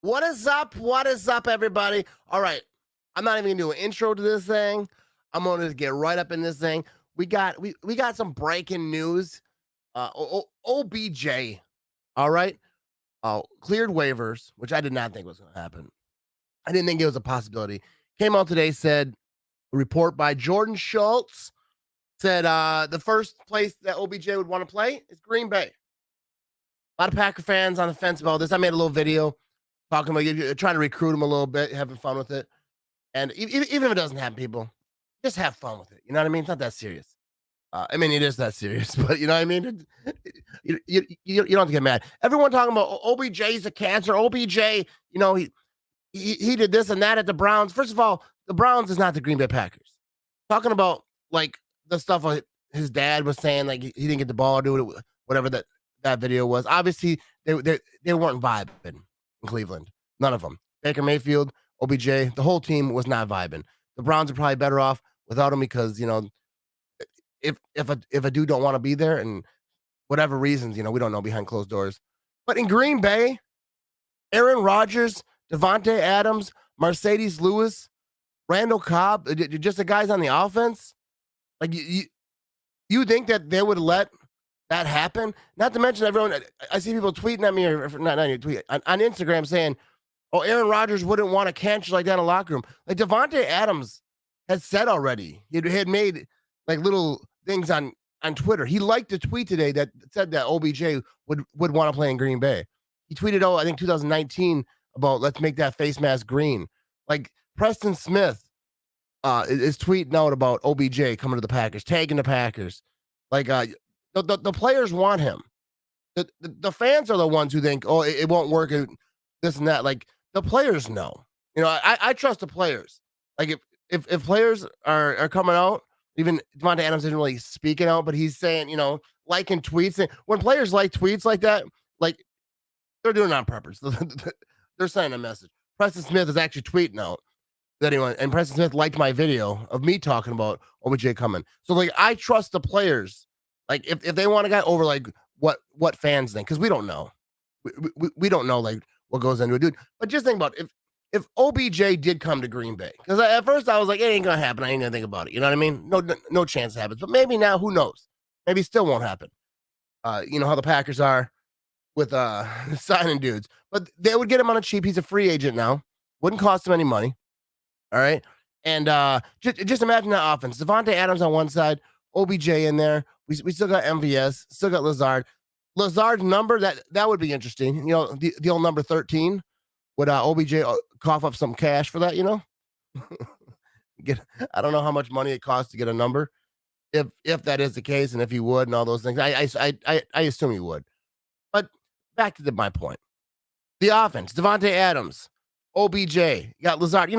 What is up? What is up, everybody? All right. I'm not even gonna do an intro to this thing. I'm gonna get right up in this thing. We got some breaking news. OBJ, all right. Cleared waivers, which I did not think was gonna happen. I didn't think it was a possibility. Came out today, said a report by Jordan Schultz said the first place that OBJ would want to play is Green Bay. A lot of Packer fans on the fence about this. I made a little video talking about trying to recruit him a little bit, having fun with it. And even if it doesn't happen, people just have fun with it. You know what I mean? It's not that serious. I mean, it is that serious, but you know what I mean? You don't have to get mad. Everyone talking about OBJ's a cancer. OBJ, he did this and that at the Browns. First of all, the Browns is not the Green Bay Packers. Talking about like the stuff his dad was saying, like he didn't get the ball or do it, whatever that video was. Obviously, they weren't vibing in Cleveland. None of them. Baker Mayfield, OBJ, the whole team was not vibing. The Browns are probably better off without him because if a dude don't want to be there and whatever reasons, we don't know behind closed doors. But in Green Bay, Aaron Rodgers, Devontae Adams, Mercedes Lewis, Randall Cobb, just the guys on the offense. Like you think that they would let that happen? Not to mention everyone. I see people tweeting at me or not tweet on Instagram saying, "Oh, Aaron Rodgers wouldn't want to cancel like that in a locker room." Like Devontae Adams had said already. He had made like little things on Twitter. He liked a tweet today that said that OBJ would want to play in Green Bay. He tweeted, I think 2019 about let's make that face mask green. Like Preston Smith is tweeting out about OBJ coming to the Packers, tagging the Packers. Like the players want him. The fans are the ones who think, oh, it won't work, this and that. Like the players know. I trust the players. Like if players are coming out, even Devontae Adams isn't really speaking out, but he's saying, liking tweets. And when players like tweets like that, like they're doing it on purpose. They're sending a message. Preston Smith is actually tweeting out that and Preston Smith liked my video of me talking about OBJ coming. So like I trust the players. Like if they want a guy over like what fans think, because we don't know. We don't know like what goes into it, dude. But just think about it. If OBJ did come to Green Bay, because at first I was like, it ain't gonna happen. I ain't gonna think about it. You know what I mean? No chance it happens. But maybe now, who knows? Maybe it still won't happen. You know how the Packers are with signing dudes. But they would get him on a cheap. He's a free agent now. Wouldn't cost him any money. All right. And just imagine that offense. Devontae Adams on one side, OBJ in there. We still got MVS, still got Lazard. Lazard's number, that would be interesting. The old number 13. Would OBJ cough up some cash for that, I don't know how much money it costs to get a number. If that is the case, and if he would and all those things. I assume he would. But back to my point. The offense, Devontae Adams, OBJ, you got Lazard,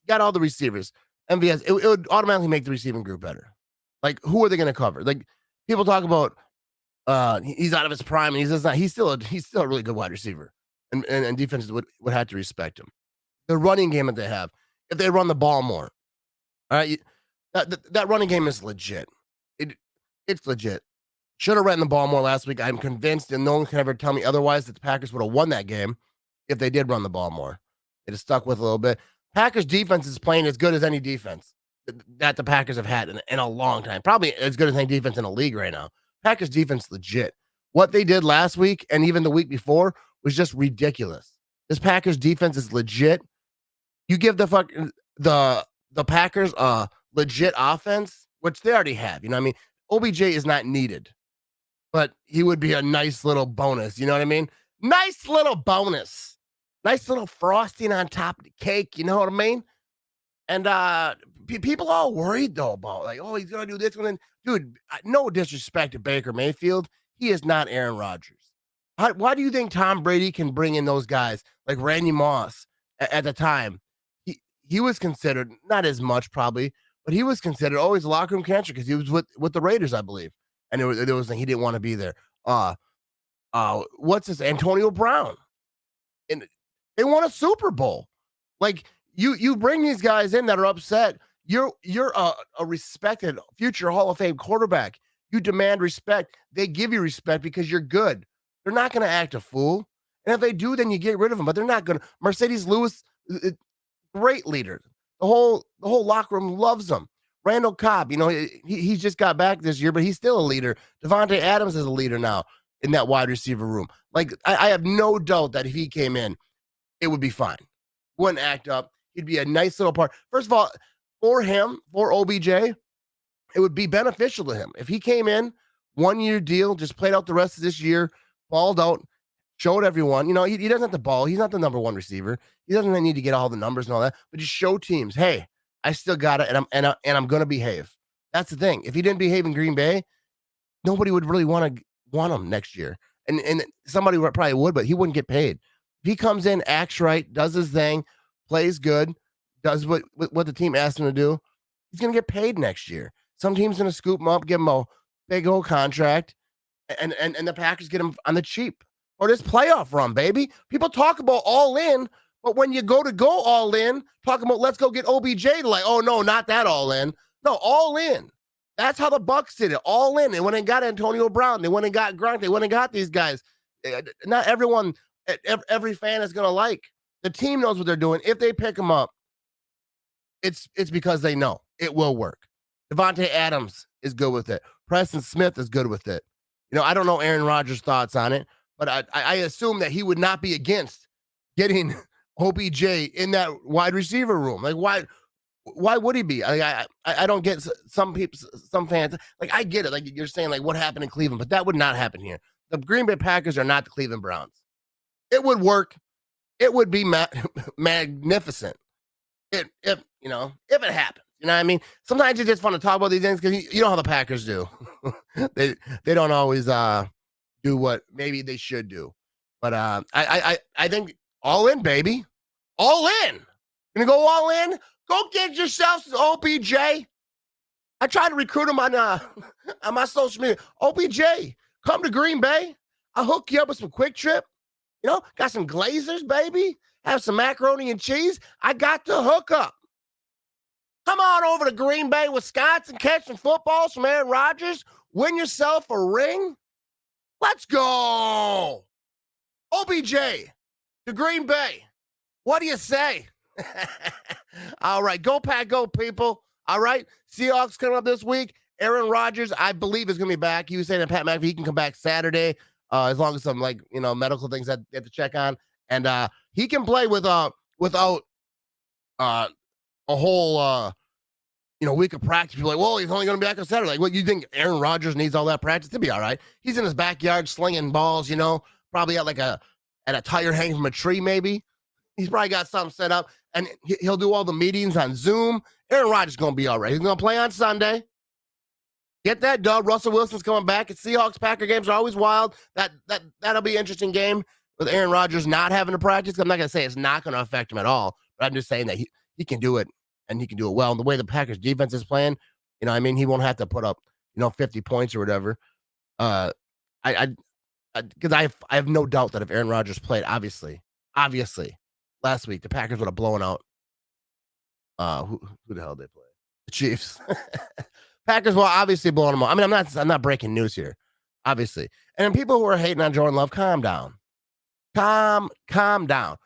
got all the receivers. MVS, it would automatically make the receiving group better. Like, who are they going to cover? Like, people talk about he's out of his prime, and he's still a really good wide receiver. And defenses would have to respect him. The running game that they have, if they run the ball more, all right, that running game is legit. It's legit. Should have ran the ball more last week. I'm convinced, and no one can ever tell me otherwise, that the Packers would have won that game if they did run the ball more. It is stuck with a little bit. Packers defense is playing as good as any defense that the Packers have had in a long time. Probably as good as any defense in the league right now. Packers defense legit. What they did last week and even the week before was just ridiculous. This Packers defense is legit. You give the Packers a legit offense, which they already have. You know what I mean? OBJ is not needed, but he would be a nice little bonus. You know what I mean? Nice little bonus. Nice little frosting on top of the cake. You know what I mean? And people all worried, though, about like, oh, he's going to do this one. Dude, no disrespect to Baker Mayfield. He is not Aaron Rodgers. Why do you think Tom Brady can bring in those guys like Randy Moss at the time? He was considered, not as much probably, but he was considered always a locker room cancer because he was with the Raiders, I believe. And there was like he didn't want to be there. What's this? Antonio Brown. And they won a Super Bowl. Like you bring these guys in that are upset. You're a respected future Hall of Fame quarterback. You demand respect. They give you respect because you're good. They're not going to act a fool. And if they do, then you get rid of them. But they're not going to. Mercedes Lewis, great leader. The whole locker room loves him. Randall Cobb, he just got back this year, but he's still a leader. Devontae Adams is a leader now in that wide receiver room. Like, I have no doubt that if he came in, it would be fine. Wouldn't act up. He'd be a nice little part. First of all, for him, for OBJ, it would be beneficial to him. If he came in, 1-year deal, just played out the rest of this year, balled out, showed everyone, he doesn't have the ball. He's not the number one receiver. He doesn't need to get all the numbers and all that, but just show teams, hey, I still got it, and I'm going to behave. That's the thing. If he didn't behave in Green Bay, nobody would really want him next year. And somebody probably would, but he wouldn't get paid. If he comes in, acts right, does his thing, plays good, does what the team asked him to do, he's going to get paid next year. Some team's going to scoop him up, give him a big old contract, and the Packers get him on the cheap. Or this playoff run, baby. People talk about all in, but when you go all in, talking about let's go get OBJ, like, oh no, not that all in. No, all in. That's how the Bucs did it, all in. They went and got Antonio Brown. They went and got Gronk. They went and got these guys. Not everyone, every fan is gonna like. The team knows what they're doing. If they pick them up, it's because they know it will work. Devontae Adams is good with it. Preston Smith is good with it. I don't know Aaron Rodgers' thoughts on it, but I assume that he would not be against getting OBJ in that wide receiver room. Like, why would he be? I don't get some fans. Like, I get it. Like, you're saying, like, what happened in Cleveland, but that would not happen here. The Green Bay Packers are not the Cleveland Browns. It would work. It would be magnificent. If it happens. You know what I mean? Sometimes it's just fun to talk about these things because you know how the Packers do. they don't always do what maybe they should do. But I think all in, baby. All in. Gonna go all in? Go get yourself some OBJ. I tried to recruit him on my social media. OBJ, come to Green Bay. I'll hook you up with some Quick Trip. Got some Glazers, baby. Have some macaroni and cheese. I got the hookup. Come on over to Green Bay, Wisconsin, catch some footballs from Aaron Rodgers. Win yourself a ring. Let's go. OBJ to Green Bay. What do you say? All right. Go Pack, go, people. All right. Seahawks coming up this week. Aaron Rodgers, I believe, is going to be back. He was saying that Pat McAfee, he can come back Saturday, as long as some, medical things that they have to check on. And he can play without a whole week of practice. People are like, well, he's only going to be back on Saturday. Like, what, you think Aaron Rodgers needs all that practice? To be all right. He's in his backyard slinging balls, probably at a tire hanging from a tree, maybe. He's probably got something set up, and he'll do all the meetings on Zoom. Aaron Rodgers is going to be all right. He's going to play on Sunday. Get that dub. Russell Wilson's coming back. Seahawks-Packer games are always wild. That'll be an interesting game with Aaron Rodgers not having to practice. I'm not going to say it's not going to affect him at all, but I'm just saying that he can do it, and he can do it well. And the way the Packers defense is playing, he won't have to put up, 50 points or whatever. Because I have no doubt that if Aaron Rodgers played, obviously, last week, the Packers would have blown out. Who the hell did they play? The Chiefs. Packers will obviously blow them out. I mean, I'm not breaking news here, obviously. And people who are hating on Jordan Love, calm down. Calm down.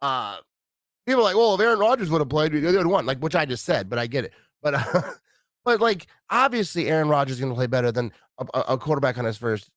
People are like, well, if Aaron Rodgers would have played, they would have won, which I just said, but I get it. But obviously Aaron Rodgers is going to play better than a quarterback on his first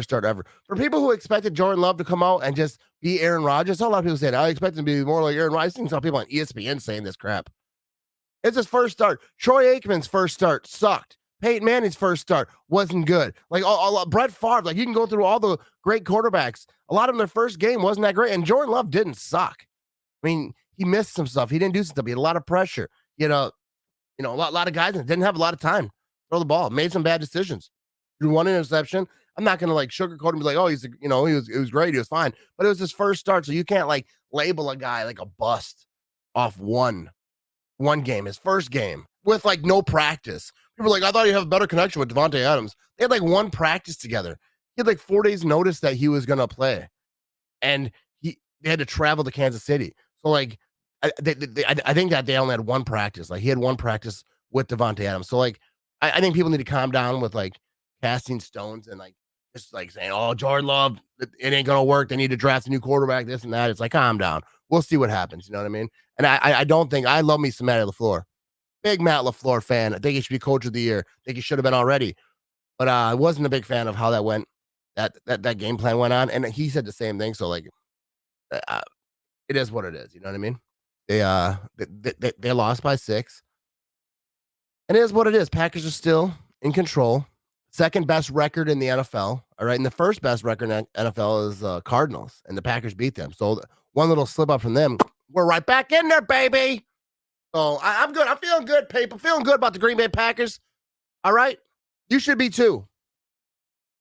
start ever. For people who expected Jordan Love to come out and just be Aaron Rodgers, a lot of people said, I expect him to be more like Aaron Rodgers. I've seen some people on ESPN saying this crap. It's his first start. Troy Aikman's first start sucked. Peyton Manning's first start wasn't good. Brett Favre, you can go through all the great quarterbacks. A lot of them, their first game wasn't that great, and Jordan Love didn't suck. I mean, he missed some stuff. He didn't do some stuff. He had a lot of pressure. A lot of guys that didn't have a lot of time to throw the ball. Made some bad decisions. Threw one interception. I'm not going to sugarcoat him and be like, oh, it was great. He was fine. But it was his first start. So you can't label a guy like a bust off one game, his first game with no practice. People were like, I thought he'd have a better connection with Devontae Adams. They had one practice together. He had 4 days notice that he was going to play. And they had to travel to Kansas City. So I think that they only had one practice. He had one practice with Devontae Adams. So I think people need to calm down with casting stones and just like saying, "Oh, Jordan Love, it ain't gonna work. They need to draft a new quarterback, this and that." It's like, calm down. We'll see what happens. You know what I mean? And I don't think I love me some Matt LaFleur. Big Matt LaFleur fan. I think he should be coach of the year. I think he should have been already. But I wasn't a big fan of how that went. That game plan went on, and he said the same thing. So like, uh, it is what it is. You know what I mean? They lost by 6. And it is what it is. Packers are still in control. Second best record in the NFL. All right. And the first best record in the NFL is Cardinals, and the Packers beat them. So one little slip up from them. We're right back in there, baby. So I'm good. I'm feeling good, people. Feeling good about the Green Bay Packers. All right. You should be too.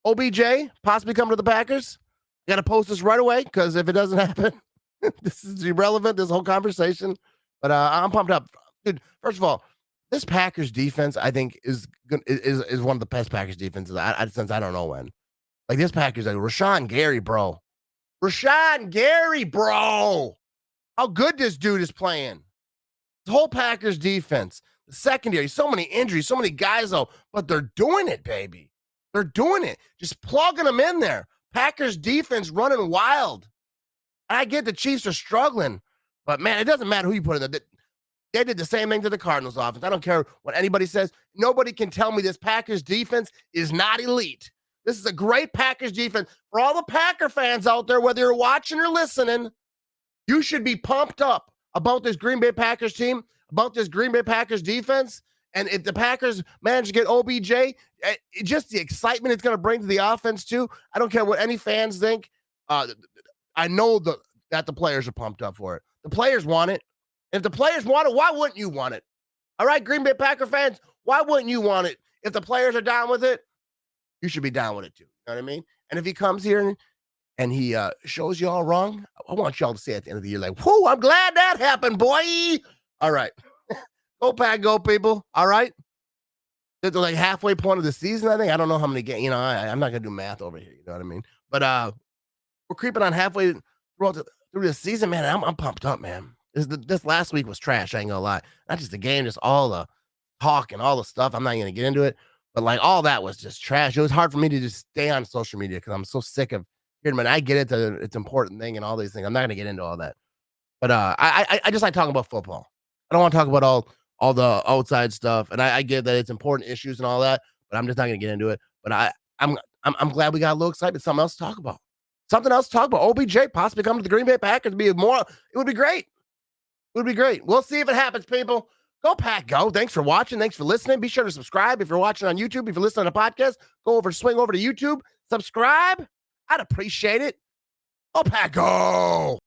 OBJ possibly coming to the Packers. Got to post this right away because if it doesn't happen, this is irrelevant, this whole conversation. But I'm pumped up. Dude, first of all, this Packers defense, I think, is one of the best Packers defenses since I don't know when. Like, this Packers, like, Rashawn Gary, bro. Rashawn Gary, bro. How good this dude is playing. The whole Packers defense, the secondary, so many injuries, so many guys, though, but they're doing it, baby. They're doing it. Just plugging them in there. Packers defense running wild. And I get the Chiefs are struggling, but, man, it doesn't matter who you put in there. They did the same thing to the Cardinals offense. I don't care what anybody says. Nobody can tell me this Packers defense is not elite. This is a great Packers defense. For all the Packer fans out there, whether you're watching or listening, you should be pumped up about this Green Bay Packers team, about this Green Bay Packers defense. And if the Packers manage to get OBJ, just the excitement it's going to bring to the offense, too. I don't care what any fans think. I know that the players are pumped up for it. The players want it. If the players want it, why wouldn't you want it? All right, Green Bay Packer fans, why wouldn't you want it? If the players are down with it, you should be down with it too. You know what I mean? And if he comes here and he shows you all wrong, I want y'all to say at the end of the year, like, whoo, I'm glad that happened, boy. All right. Go Pack, go, people. All right. They're like halfway point of the season, I think. I don't know how many games. I'm not going to do math over here. You know what I mean? But we're creeping on halfway through the season, man. I'm pumped up, man. This last week was trash. I ain't gonna lie. Not just the game, just all the talk and all the stuff. I'm not gonna get into it, but like all that was just trash. It was hard for me to just stay on social media because I'm so sick of hearing. I get it, it's an important thing and all these things. I'm not gonna get into all that, but I just like talking about football. I don't want to talk about all the outside stuff, and I get that it's important issues and all that, but I'm just not gonna get into it. But I'm glad we got a little excitement. Something else to talk about. Something else to talk about. OBJ possibly coming to the Green Bay Packers it would be great. It would be great. We'll see if it happens, people. Go Pack, go. Thanks for watching. Thanks for listening. Be sure to subscribe if you're watching on YouTube. If you're listening to the podcast, swing over to YouTube. Subscribe. I'd appreciate it. Go Pack, go.